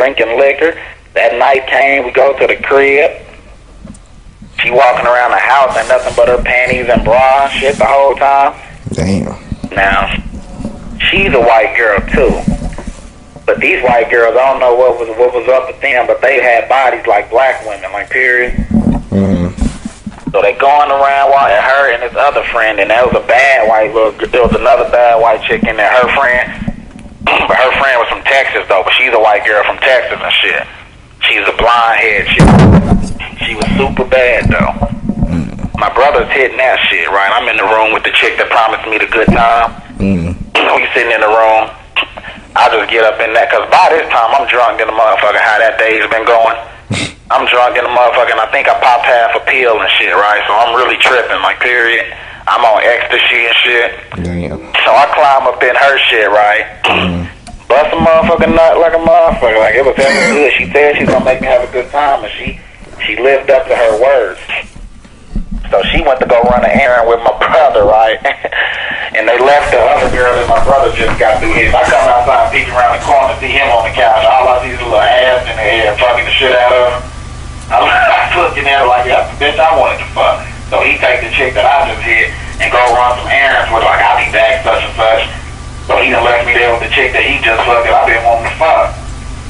drinking liquor. That night came, we go to the crib. She walking around the house and nothing but her panties and bra and shit the whole time. Damn. Now, she's a white girl too. But these white girls, I don't know what was up with them, but they had bodies like black women, like period. So they going around while her and this other friend, and that was a bad white little girl. There was another bad white chick in there, her friend. But her friend was from Texas though, but she's a white girl from Texas and shit. She's a blonde head shit. She was super bad though. My brother's hitting that shit, right? I'm in the room with the chick that promised me the good time. We sitting in the room. I just get up in that, cause by this time I'm drunk in the motherfucker, how that day's been going. I'm drunk in the motherfucker, and I think I popped half a pill and shit, right? So I'm really tripping, like, period. I'm on ecstasy and shit. Damn. So I climb up in her shit, right? Bust a motherfucking nut like a motherfucker. Like, it was ever good. She said she's gonna make me have a good time, and she lived up to her words. So she went to go run an errand with my brother, right? And they left the other girl and my brother just got through his. I come outside, peek around the corner, see him on the couch. All I see is a little ass in the air, fucking the shit out of him. I was looking at her like, that's the bitch I wanted to fuck. So he take the chick that I just hit and go run some errands with, like, I'll be back, such and such. So he done left me there with the chick that he just fucked that I've been wanting to fuck.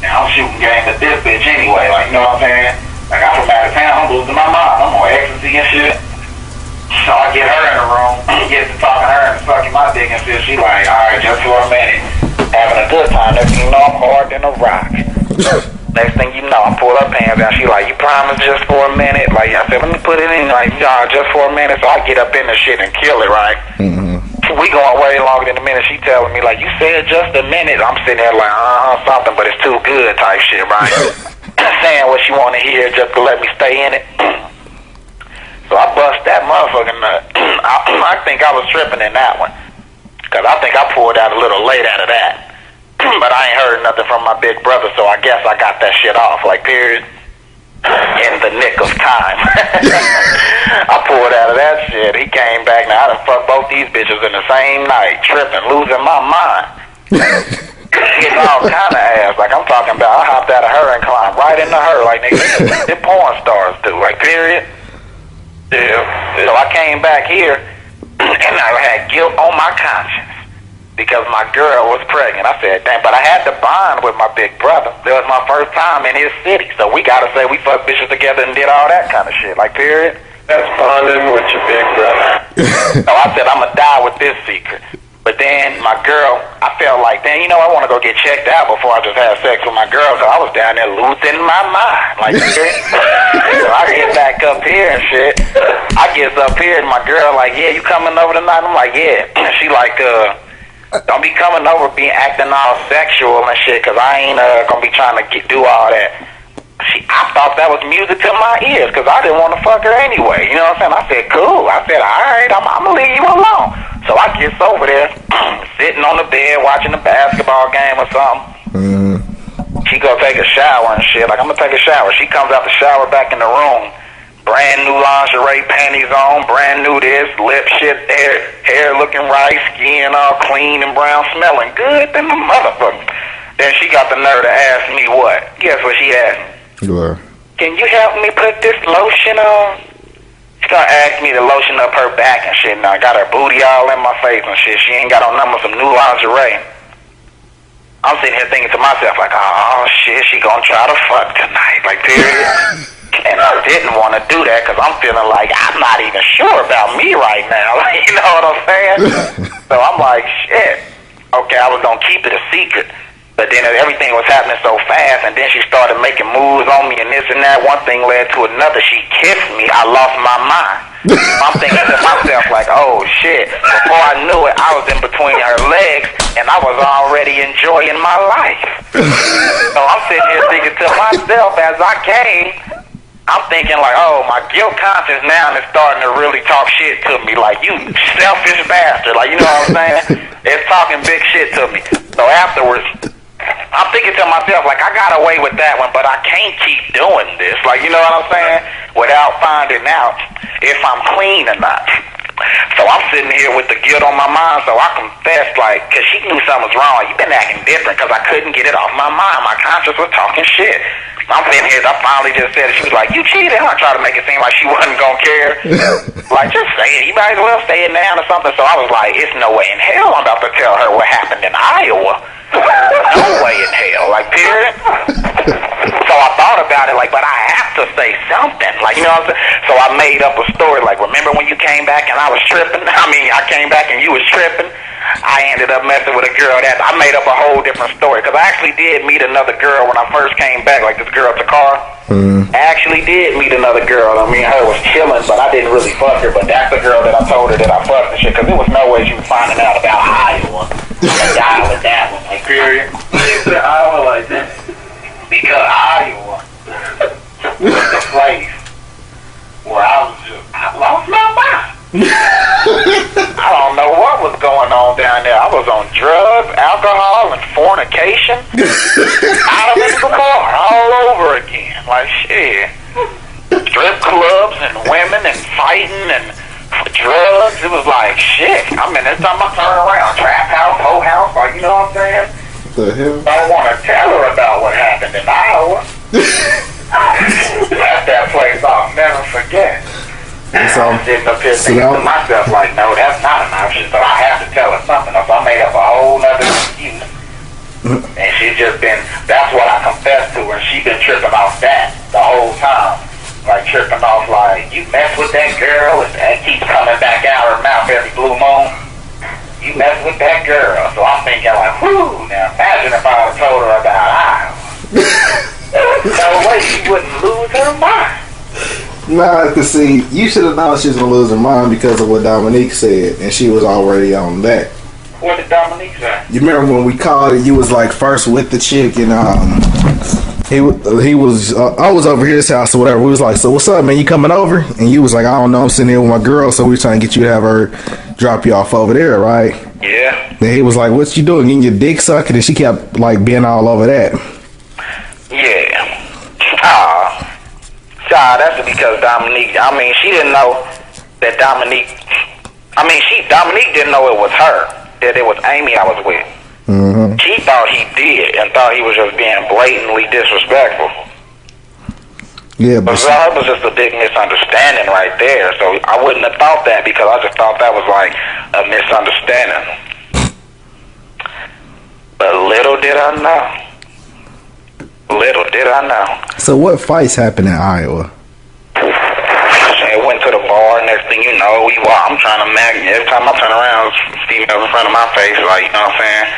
Now I'm shooting game with this bitch anyway, like, you know what I'm saying? Like, I'm from out of town, I'm losing my mind. I'm on ecstasy and shit. So I get her in the room, get to talking to her and fucking my dick and shit. She like, alright, just for a minute. Having a good time. Next thing you know, I'm hard than a rock. Next thing you know, I pull her pants down. She like, you promise just for a minute? Like, I said, let me put it in. Like, nah, just for a minute. So I get up in the shit and kill it, right? We going way longer than a minute. She telling me, like, you said just a minute. I'm sitting there like, something, but it's too good type shit, right? Saying what she want to hear just to let me stay in it. So I bust that motherfucking nut. I think I was tripping in that one. Because I think I pulled out a little late out of that. But I ain't heard nothing from my big brother, so I guess I got that shit off, like, period. In the nick of time. I pulled out of that shit. He came back. Now, I done fucked both these bitches in the same night, tripping, losing my mind. Getting all kind of ass. Like, I'm talking about, I hopped out of her and climbed right into her, like, nigga, they porn stars do, like, period. Yeah. So I came back here, and I had guilt on my conscience because my girl was pregnant. I said, damn, but I had to bond with my big brother. It was my first time in his city, so we gotta say we fucked bitches together and did all that kind of shit, like, period. That's bonding with your big brother. So I said, I'm gonna die with this secret. But then my girl, I felt like, damn, you know, I want to go get checked out before I just have sex with my girl. So I was down there losing my mind. Like, so I get back up here and shit. I get up here and my girl like, yeah, you coming over tonight? I'm like, yeah. She like, don't be coming over acting all sexual and shit, because I ain't gonna be trying to do all that. I thought that was music to my ears, because I didn't want to fuck her anyway. You know what I'm saying? I said, cool. I said, all right, I'm going to leave you alone. So I gets over there, sitting on the bed, watching the basketball game or something. She go take a shower and shit. Like, I'm going to take a shower. She comes out the shower back in the room. Brand new lingerie, panties on, brand new this, lip shit, hair looking right, skin all clean and brown, smelling good than the motherfucker. Then she got the nerve to ask me what? Guess what she asked me? Can you help me put this lotion on? She gonna ask me to lotion up her back and shit. Now I got her booty all in my face and shit. She ain't got on nothing but some new lingerie. I'm sitting here thinking to myself like, oh shit, she gonna try to fuck tonight, like, period. And I didn't want to do that because I'm feeling like I'm not even sure about me right now. Like, you know what I'm saying? So I'm like, shit. Okay, I was gonna keep it a secret. But then everything was happening so fast, and then she started making moves on me and this and that. One thing led to another. She kissed me. I lost my mind. I'm thinking to myself like, oh shit. Before I knew it, I was in between her legs, and I was already enjoying my life. So I'm sitting here thinking to myself as I came, I'm thinking like, oh, my guilt conscience now is starting to really talk shit to me. Like, you selfish bastard. Like, you know what I'm saying? It's talking big shit to me. So afterwards, I'm thinking to myself, like, I got away with that one, but I can't keep doing this. Like, you know what I'm saying? Without finding out if I'm clean or not. So I'm sitting here with the guilt on my mind, so I confessed, like, because she knew something was wrong. Like, you been acting different, because I couldn't get it off my mind. My conscience was talking shit. I'm sitting here, I finally just said it. She was like, you cheated, huh? I tried to make it seem like she wasn't going to care. Like, just say it. You might as well say it now or something. So I was like, it's no way in hell I'm about to tell her what happened in Iowa. No way in hell, like, period. So I thought about it, like, but I have to say something, like, you know what I'm saying? So I made up a story, like, remember when you came back and I was tripping? I mean, I came back and you was tripping. I ended up messing with a girl that I made up a whole different story, because I actually did meet another girl when I first came back, like this girl at the car. I actually did meet another girl. I mean, her was chilling, but I didn't really fuck her. But that's the girl that I told her that I fucked and shit, because there was no way she was finding out about Iowa. Like, Iowa, that one, like, period. Iowa like that. Because Iowa was the place where I lost my mind. I don't know what was going on down there. I was on drugs, alcohol, and fornication. Out of the bar all over again. Like, shit. Strip clubs and women and fighting and drugs. It was like, shit. I mean, every time I turn around, trap house, whole house, like, you know what I'm saying? The hell? I don't want to tell her about what happened in Iowa. That's that place I'll never forget. So, I'm just up here thinking to myself, like, no, that's not an option, but I have to tell her something, so I made up a whole nother excuse. And she just been, that's what I confessed to her, and she been tripping off that the whole time. Like, tripping off, like, you mess with that girl, and that keeps coming back out her mouth every blue moon. You mess with that girl. So I'm thinking, like, whoo, now imagine if I would have told her about Iowa. No way she wouldn't lose her mind. nah, cause see, you should have known she was gonna lose her mind because of what Dominique said, and she was already on that. What did Dominique say? You remember when we called and you was like first with the chick, and he was I was over here at his house or whatever. We was like, so what's up, man? You coming over? And you was like, I don't know, I'm sitting here with my girl, so we trying to get you to have her drop you off over there, right? Yeah. Then he was like, what you doing? Getting your dick sucking? And she kept like being all over that. Yeah. That's because Dominique, I mean, she didn't know that Dominique didn't know it was her, that it was Amy I was with. She thought he did and thought he was just being blatantly disrespectful. Yeah, but it was just a big misunderstanding right there. So I wouldn't have thought that, because I just thought that was like a misunderstanding. But little did I know. Little did I know. So what fights happened in Iowa? It went to the bar, next thing you know, I'm trying to mag. Every time I turn around, females in front of my face, like, you know what I'm saying?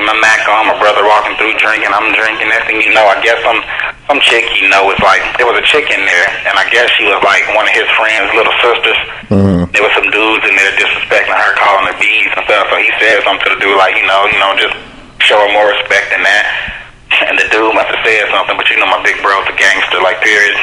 My Mac on, my brother walking through drinking, I'm drinking. Next thing you know, I guess some chick, you know, was like, there was a chick in there, and I guess she was like one of his friends' little sisters. There was some dudes in there disrespecting her, calling her bees and stuff. So he said something to the dude, like, you know, just show her more respect than that. And the dude must have said something, but you know my big bro's a gangster, like, period.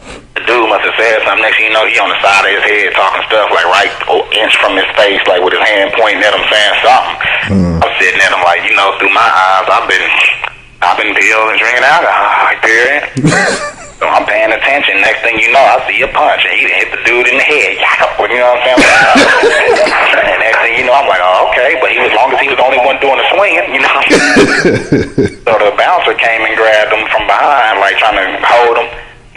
The dude must have said something. Next thing you know, he on the side of his head talking stuff, like right inch from his face, like with his hand pointing at him, saying something. I'm sitting at him like, you know, through my eyes, I've been peeled and drinking alcohol, like, period. So I'm paying attention. Next thing you know, I see a punch, and he hit the dude in the head. You know what I'm saying? And next thing you know, I'm like, oh, okay. But as long as he was the only one doing the swinging, you know. So the bouncer came and grabbed him from behind, like trying to hold him.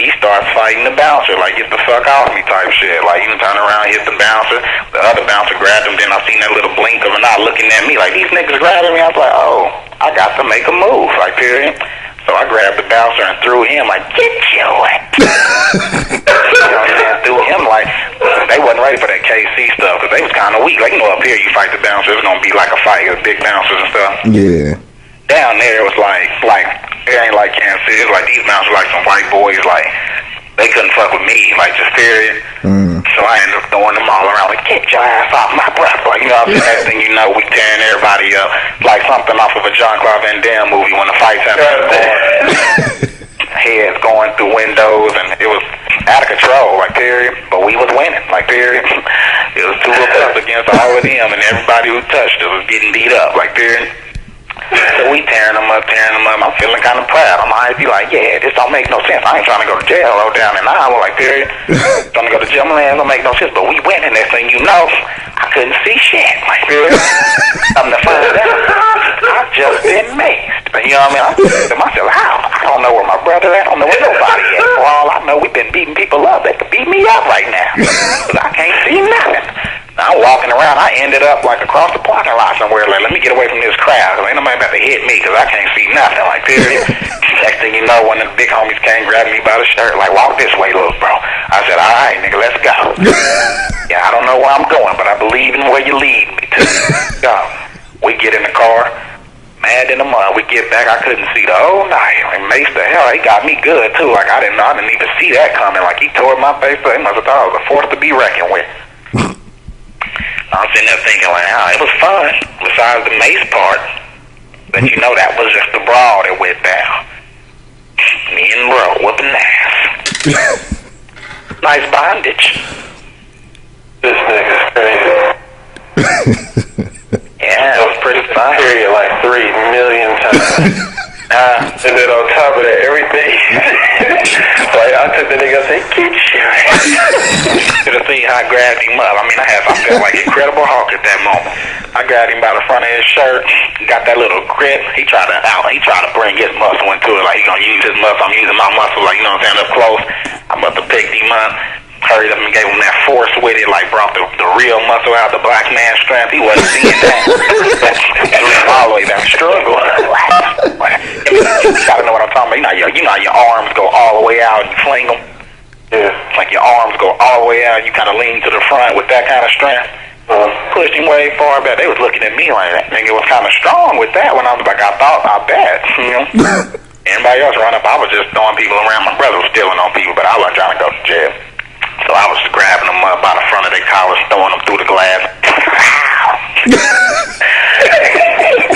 He starts fighting the bouncer, like, get the fuck off me type shit. Like, you turn around, hit the bouncer. The other bouncer grabbed him. Then I seen that little blink of an eye looking at me, like, these niggas grabbing me. I was like, oh, I got to make a move, like, period. So I grabbed the bouncer and threw him, like, get your ass. You know what I'm saying? Threw him, like, they wasn't ready for that KC stuff, because they was kind of weak. Like, you know, up here, you fight the bouncer, it's going to be like a fight with big bouncers and stuff. Yeah. Down there, it was like, it ain't like Kansas City. It was like these bouncers like some white boys, like, they couldn't fuck with me, like, just period. So I ended up throwing them all around, like, get your ass off my breath. Like, you know what I'm saying? Next thing you know, we tearing everybody up, like something off of a Jean-Claude Van Damme movie when the fights happen. Heads going through windows, and it was out of control, like, period. But we was winning, like, period. It was 2 of us against all of them, and everybody who touched it was getting beat up, like, period. So we tearing them up. I'm feeling kind of proud. I'm like, be like, yeah, this don't make no sense. I ain't trying to go to jail down in Iowa, like, period. Trying to go to jail, man, don't make no sense. But we went, and next thing you know, I couldn't see shit, like, period. I'm to find out, I just been maced. You know what I mean? I said to myself, how? I don't know where my brother at. I don't know where nobody at. For all I know, we've been beating people up. They could beat me up right now. Cause I can't see nothing. I'm walking around. I ended up like across the parking lot somewhere. Like, let me get away from this crowd. Cause ain't nobody about to hit me because I can't see nothing. Like, period. Next thing you know, one of the big homies came grabbing me by the shirt. Like, walk this way, little bro. I said, all right, nigga, let's go. Yeah, I don't know where I'm going, but I believe in where you lead me to. Go. We get in the car. Mad in the mud. We get back. I couldn't see the whole night. Like, Mace the hell, he got me good too. Like, I didn't even see that coming. Like, he tore my face up. He must have thought I was a force to be reckoned with. I'm sitting there thinking, like, it was fun. Besides the Mace part, but you know that was just the brawl that went down. Me and bro whooping ass. Nice bondage. This nigga's crazy. Yeah, it was pretty fun. I hear you like 3 million times. And then on top of that, everything. Like, I took the nigga and said, get you. Should have seen how I grabbed him up. I mean, I felt like Incredible Hulk at that moment. I grabbed him by the front of his shirt. He got that little grip. He tried to bring his muscle into it. Like, he gonna use his muscle. I'm using my muscle. Like, you know what I'm saying, up close. I must have picked him up. Hurried up and gave him that force with it, like brought the real muscle out, the black man strength. He wasn't seeing that. All the way down, struggle. You gotta know what I'm talking about. You know how your arms go all the way out and you fling them? Yeah. Like your arms go all the way out and you kind of lean to the front with that kind of strength. Pushed him way far back. They was looking at me like that nigga was kind of strong with that when I was like, I bet, you know? Anybody else run up, I was just throwing people around. My brother was stealing on people, but I wasn't trying to go to jail. So I was grabbing them up by the front of their collars, throwing them through the glass.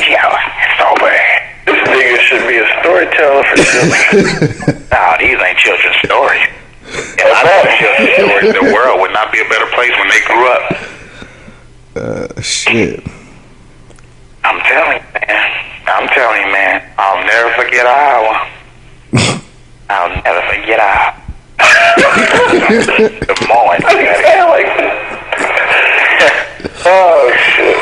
Yeah, so bad. This nigga should be a storyteller for children. Nah, these ain't children's stories. If I know children's stories, the world would not be a better place when they grew up. Shit. I'm telling you, man. I'll never forget Iowa. I'll never forget Iowa. Good morning. Oh shit.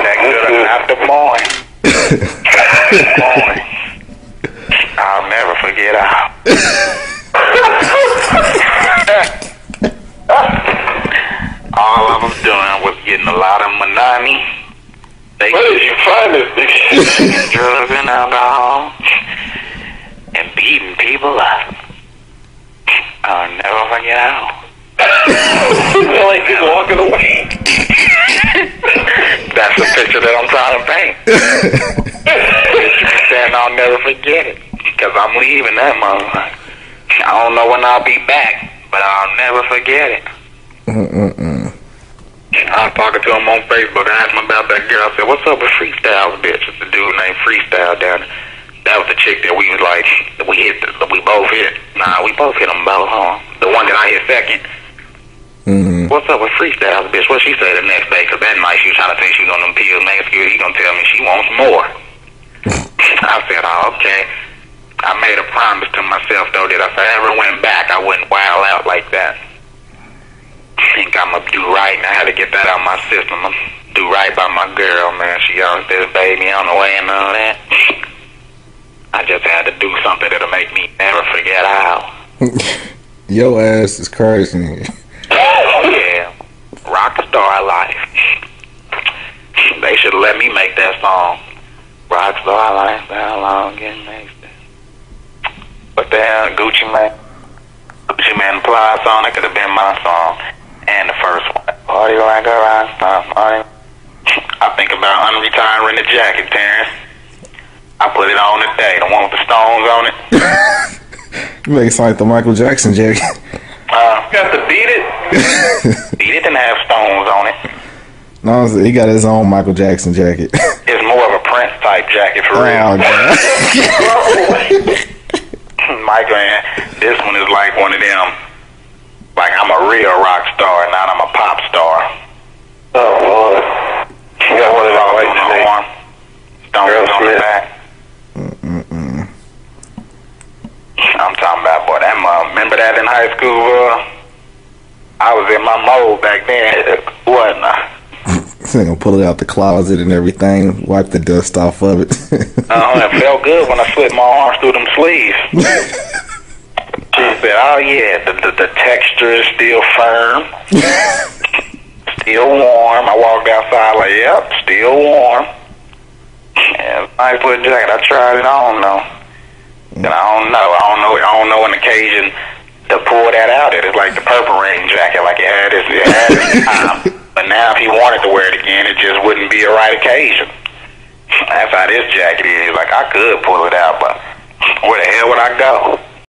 Not the morning. Good morning. I'll never forget Iowa. All I was doing was getting a lot of money. Where did you find this nigga? Drugs and alcohol and beating people up. I'll never forget Iowa. Like he's walking away. That's the picture that I'm trying to paint. Saying I'll never forget it. Because I'm leaving that motherfucker. I don't know when I'll be back, but I'll never forget it. I was talking to him on Facebook. I asked him about that girl. I said, what's up with Freestyle, bitch? It's a dude named Freestyle down there. That was the chick that we was like, we both hit. Nah, we both hit them both, huh? The one that I hit second. Mm-hmm. What's up with Freestyle, bitch? What she say the next day? Because that night she was trying to say she was on them pills. Next year he gonna tell me she wants more. I said, oh, okay. I made a promise to myself, though, that if I ever went back, I wouldn't wild out like that. I think I'm gonna do right, and I had to get that out of my system. I'm gonna do right by my girl, man. She always did a baby on the way and all that. I just had to do something that'll make me never forget how. Your ass is crazy. Oh, yeah. Rockstar life. They should let me make that song. Rockstar life, how long it makes it. What the hell, Gucci Man? Gucci Man Fly song, that could have been my song. And the first one. Party like a rockstar, party. I think about unretiring the jacket, Terrence. I put it on today, the one with the stones on it. You make it sound like the Michael Jackson jacket. Got to beat it. Beat it didn't have stones on it. No, he got his own Michael Jackson jacket. It's more of a Prince type jacket for real. Michael, man, this one is like one of them. Like I'm a real rock star, not I'm a pop star. Oh Lord. You got one of those on my arm, stones on the back. remember that in high school, I was in my mode back then. Wasn't I? They gonna pull it out the closet and everything, wipe the dust off of it. It felt good when I slipped my arms through them sleeves. She said, "Oh yeah, the texture is still firm, still warm." I walked outside like, "Yep, still warm." Yeah, nice little jacket. I tried it on though. And I don't know an occasion to pull that out. It's like the Purple Rain jacket, like it had its time. But now if he wanted to wear it again, it just wouldn't be a right occasion. That's how this jacket is. Like I could pull it out, but where the hell would I go?